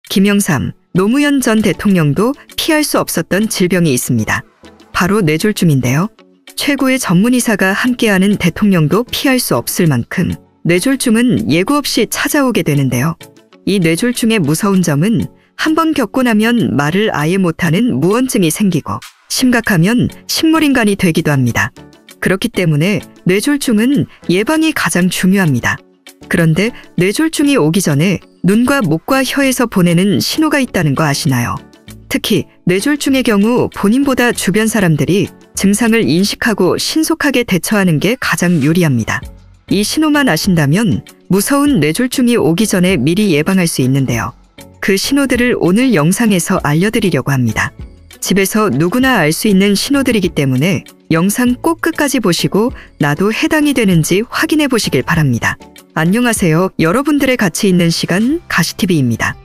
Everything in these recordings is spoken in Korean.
김영삼, 노무현 전 대통령도 피할 수 없었던 질병이 있습니다. 바로 뇌졸중인데요. 최고의 전문의사가 함께하는 대통령도 피할 수 없을 만큼 뇌졸중은 예고 없이 찾아오게 되는데요. 이 뇌졸중의 무서운 점은 한번 겪고 나면 말을 아예 못하는 무언증이 생기고 심각하면 식물인간이 되기도 합니다. 그렇기 때문에 뇌졸중은 예방이 가장 중요합니다. 그런데 뇌졸중이 오기 전에 눈과 목과 혀에서 보내는 신호가 있다는 거 아시나요? 특히 뇌졸중의 경우 본인보다 주변 사람들이 증상을 인식하고 신속하게 대처하는 게 가장 유리합니다. 이 신호만 아신다면 무서운 뇌졸중이 오기 전에 미리 예방할 수 있는데요. 그 신호들을 오늘 영상에서 알려드리려고 합니다. 집에서 누구나 알 수 있는 신호들이기 때문에 영상 꼭 끝까지 보시고 나도 해당이 되는지 확인해 보시길 바랍니다. 안녕하세요. 여러분들의 같이 있는 시간 가시TV입니다.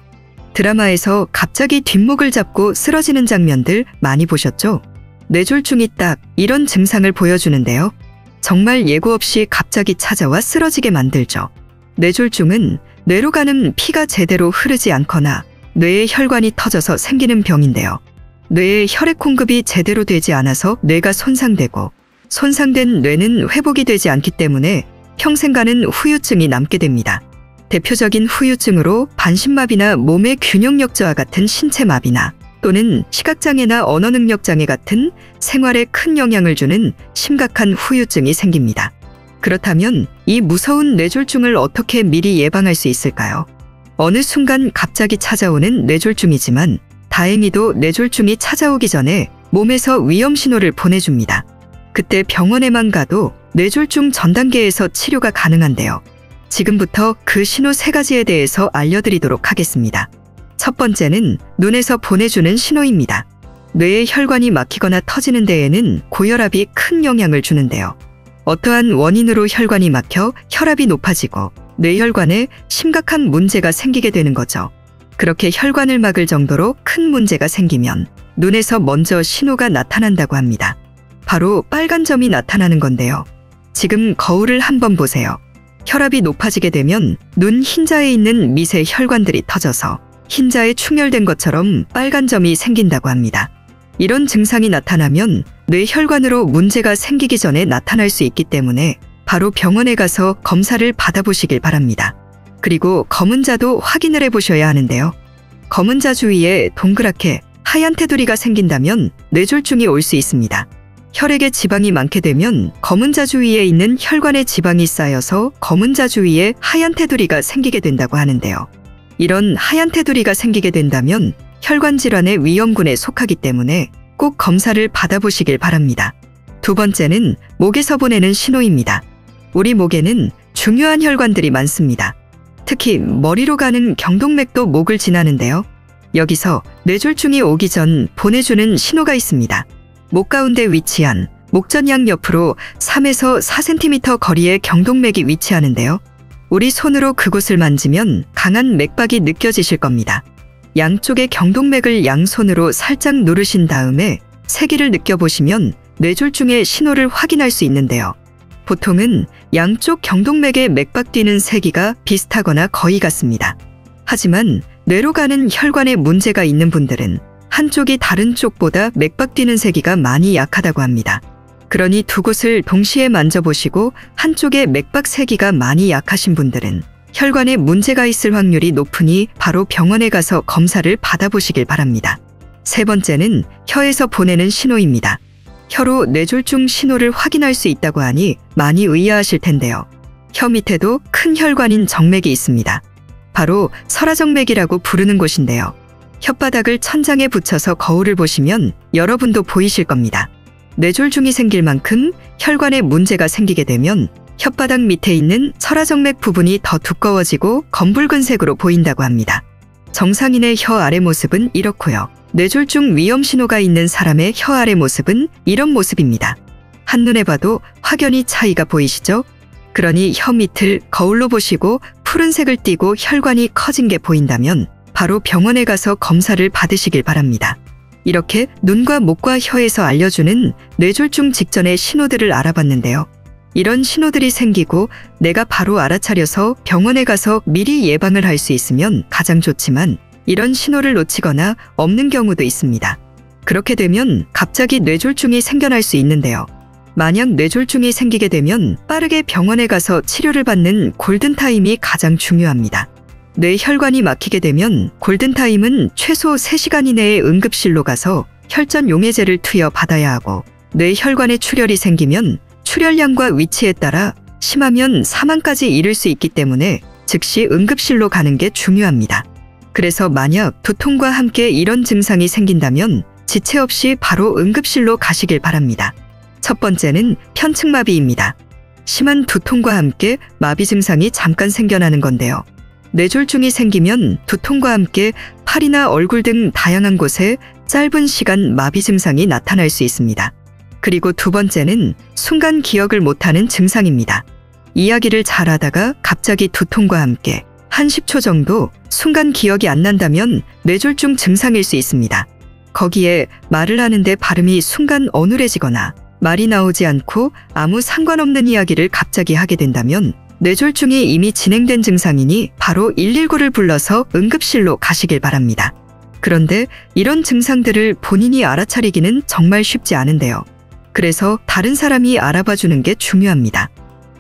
드라마에서 갑자기 뒷목을 잡고 쓰러지는 장면들 많이 보셨죠? 뇌졸중이 딱 이런 증상을 보여주는데요. 정말 예고 없이 갑자기 찾아와 쓰러지게 만들죠. 뇌졸중은 뇌로 가는 피가 제대로 흐르지 않거나 뇌의 혈관이 터져서 생기는 병인데요. 뇌의 혈액 공급이 제대로 되지 않아서 뇌가 손상되고 손상된 뇌는 회복이 되지 않기 때문에 평생 가는 후유증이 남게 됩니다. 대표적인 후유증으로 반신마비나 몸의 균형력 저하 같은 신체마비나 또는 시각장애나 언어능력장애 같은 생활에 큰 영향을 주는 심각한 후유증이 생깁니다. 그렇다면 이 무서운 뇌졸중을 어떻게 미리 예방할 수 있을까요? 어느 순간 갑자기 찾아오는 뇌졸중이지만 다행히도 뇌졸중이 찾아오기 전에 몸에서 위험 신호를 보내줍니다. 그때 병원에만 가도 뇌졸중 전 단계에서 치료가 가능한데요. 지금부터 그 신호 3가지에 대해서 알려드리도록 하겠습니다. 첫 번째는 눈에서 보내주는 신호입니다. 뇌의 혈관이 막히거나 터지는 데에는 고혈압이 큰 영향을 주는데요. 어떠한 원인으로 혈관이 막혀 혈압이 높아지고 뇌혈관에 심각한 문제가 생기게 되는 거죠. 그렇게 혈관을 막을 정도로 큰 문제가 생기면 눈에서 먼저 신호가 나타난다고 합니다. 바로 빨간 점이 나타나는 건데요. 지금 거울을 한번 보세요. 혈압이 높아지게 되면 눈 흰자에 있는 미세 혈관들이 터져서 흰자에 충혈된 것처럼 빨간 점이 생긴다고 합니다. 이런 증상이 나타나면 뇌혈관으로 문제가 생기기 전에 나타날 수 있기 때문에 바로 병원에 가서 검사를 받아보시길 바랍니다. 그리고 검은 자도 확인을 해보셔야 하는데요. 검은 자 주위에 동그랗게 하얀 테두리가 생긴다면 뇌졸중이 올 수 있습니다. 혈액에 지방이 많게 되면 검은 자 주위에 있는 혈관에 지방이 쌓여서 검은 자 주위에 하얀 테두리가 생기게 된다고 하는데요. 이런 하얀 테두리가 생기게 된다면 혈관 질환의 위험군에 속하기 때문에 꼭 검사를 받아보시길 바랍니다. 두 번째는 목에서 보내는 신호입니다. 우리 목에는 중요한 혈관들이 많습니다. 특히 머리로 가는 경동맥도 목을 지나는데요. 여기서 뇌졸중이 오기 전 보내주는 신호가 있습니다. 목 가운데 위치한 목전양 옆으로 3에서 4cm 거리에 경동맥이 위치하는데요. 우리 손으로 그곳을 만지면 강한 맥박이 느껴지실 겁니다. 양쪽의 경동맥을 양손으로 살짝 누르신 다음에 세기를 느껴보시면 뇌졸중의 신호를 확인할 수 있는데요. 보통은 양쪽 경동맥의 맥박 뛰는 세기가 비슷하거나 거의 같습니다. 하지만 뇌로 가는 혈관에 문제가 있는 분들은 한쪽이 다른 쪽보다 맥박 뛰는 세기가 많이 약하다고 합니다. 그러니 두 곳을 동시에 만져보시고 한쪽의 맥박 세기가 많이 약하신 분들은 혈관에 문제가 있을 확률이 높으니 바로 병원에 가서 검사를 받아보시길 바랍니다. 세 번째는 혀에서 보내는 신호입니다. 혀로 뇌졸중 신호를 확인할 수 있다고 하니 많이 의아하실 텐데요. 혀 밑에도 큰 혈관인 정맥이 있습니다. 바로 설화정맥이라고 부르는 곳인데요. 혓바닥을 천장에 붙여서 거울을 보시면 여러분도 보이실 겁니다. 뇌졸중이 생길 만큼 혈관에 문제가 생기게 되면 혓바닥 밑에 있는 설화정맥 부분이 더 두꺼워지고 검붉은색으로 보인다고 합니다. 정상인의 혀 아래 모습은 이렇고요. 뇌졸중 위험 신호가 있는 사람의 혀 아래 모습은 이런 모습입니다. 한눈에 봐도 확연히 차이가 보이시죠? 그러니 혀 밑을 거울로 보시고 푸른색을 띠고 혈관이 커진 게 보인다면 바로 병원에 가서 검사를 받으시길 바랍니다. 이렇게 눈과 목과 혀에서 알려주는 뇌졸중 직전의 신호들을 알아봤는데요. 이런 신호들이 생기고 내가 바로 알아차려서 병원에 가서 미리 예방을 할 수 있으면 가장 좋지만 이런 신호를 놓치거나 없는 경우도 있습니다. 그렇게 되면 갑자기 뇌졸중이 생겨날 수 있는데요. 만약 뇌졸중이 생기게 되면 빠르게 병원에 가서 치료를 받는 골든타임이 가장 중요합니다. 뇌혈관이 막히게 되면 골든타임은 최소 3시간 이내에 응급실로 가서 혈전 용해제를 투여 받아야 하고, 뇌혈관에 출혈이 생기면 출혈량과 위치에 따라 심하면 사망까지 이를 수 있기 때문에 즉시 응급실로 가는 게 중요합니다. 그래서 만약 두통과 함께 이런 증상이 생긴다면 지체 없이 바로 응급실로 가시길 바랍니다. 첫 번째는 편측마비입니다. 심한 두통과 함께 마비 증상이 잠깐 생겨나는 건데요. 뇌졸중이 생기면 두통과 함께 팔이나 얼굴 등 다양한 곳에 짧은 시간 마비 증상이 나타날 수 있습니다. 그리고 두 번째는 순간 기억을 못하는 증상입니다. 이야기를 잘하다가 갑자기 두통과 함께 한 10초 정도 순간 기억이 안 난다면 뇌졸중 증상일 수 있습니다. 거기에 말을 하는데 발음이 순간 어눌해지거나 말이 나오지 않고 아무 상관없는 이야기를 갑자기 하게 된다면 뇌졸중이 이미 진행된 증상이니 바로 119를 불러서 응급실로 가시길 바랍니다. 그런데 이런 증상들을 본인이 알아차리기는 정말 쉽지 않은데요. 그래서 다른 사람이 알아봐 주는 게 중요합니다.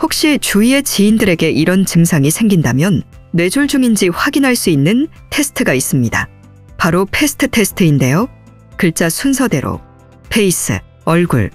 혹시 주위의 지인들에게 이런 증상이 생긴다면 뇌졸중인지 확인할 수 있는 테스트가 있습니다. 바로 패스트 테스트인데요. 글자 순서대로 페이스, 얼굴,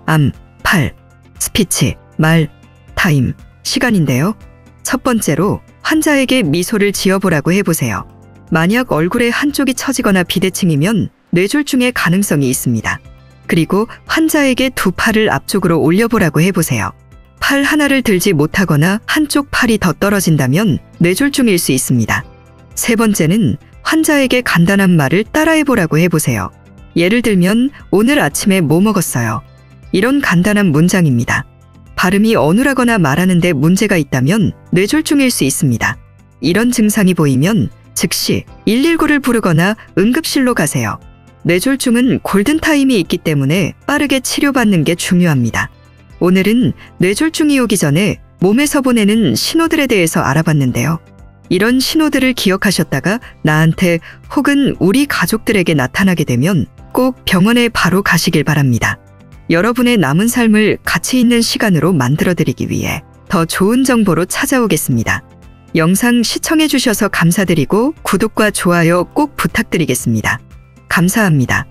암, 팔, 스피치, 말, 타임, 시간인데요. 첫 번째로 환자에게 미소를 지어보라고 해보세요. 만약 얼굴의 한쪽이 처지거나 비대칭이면 뇌졸중의 가능성이 있습니다. 그리고 환자에게 두 팔을 앞쪽으로 올려보라고 해보세요. 팔 하나를 들지 못하거나 한쪽 팔이 더 떨어진다면 뇌졸중일 수 있습니다. 세 번째는 환자에게 간단한 말을 따라해보라고 해보세요. 예를 들면 오늘 아침에 뭐 먹었어요? 이런 간단한 문장입니다. 발음이 어눌하거나 말하는데 문제가 있다면 뇌졸중일 수 있습니다. 이런 증상이 보이면 즉시 119를 부르거나 응급실로 가세요. 뇌졸중은 골든타임이 있기 때문에 빠르게 치료받는 게 중요합니다. 오늘은 뇌졸중이 오기 전에 몸에서 보내는 신호들에 대해서 알아봤는데요. 이런 신호들을 기억하셨다가 나한테 혹은 우리 가족들에게 나타나게 되면 꼭 병원에 바로 가시길 바랍니다. 여러분의 남은 삶을 가치 있는 시간으로 만들어드리기 위해 더 좋은 정보로 찾아오겠습니다. 영상 시청해 주셔서 감사드리고 구독과 좋아요 꼭 부탁드리겠습니다. 감사합니다.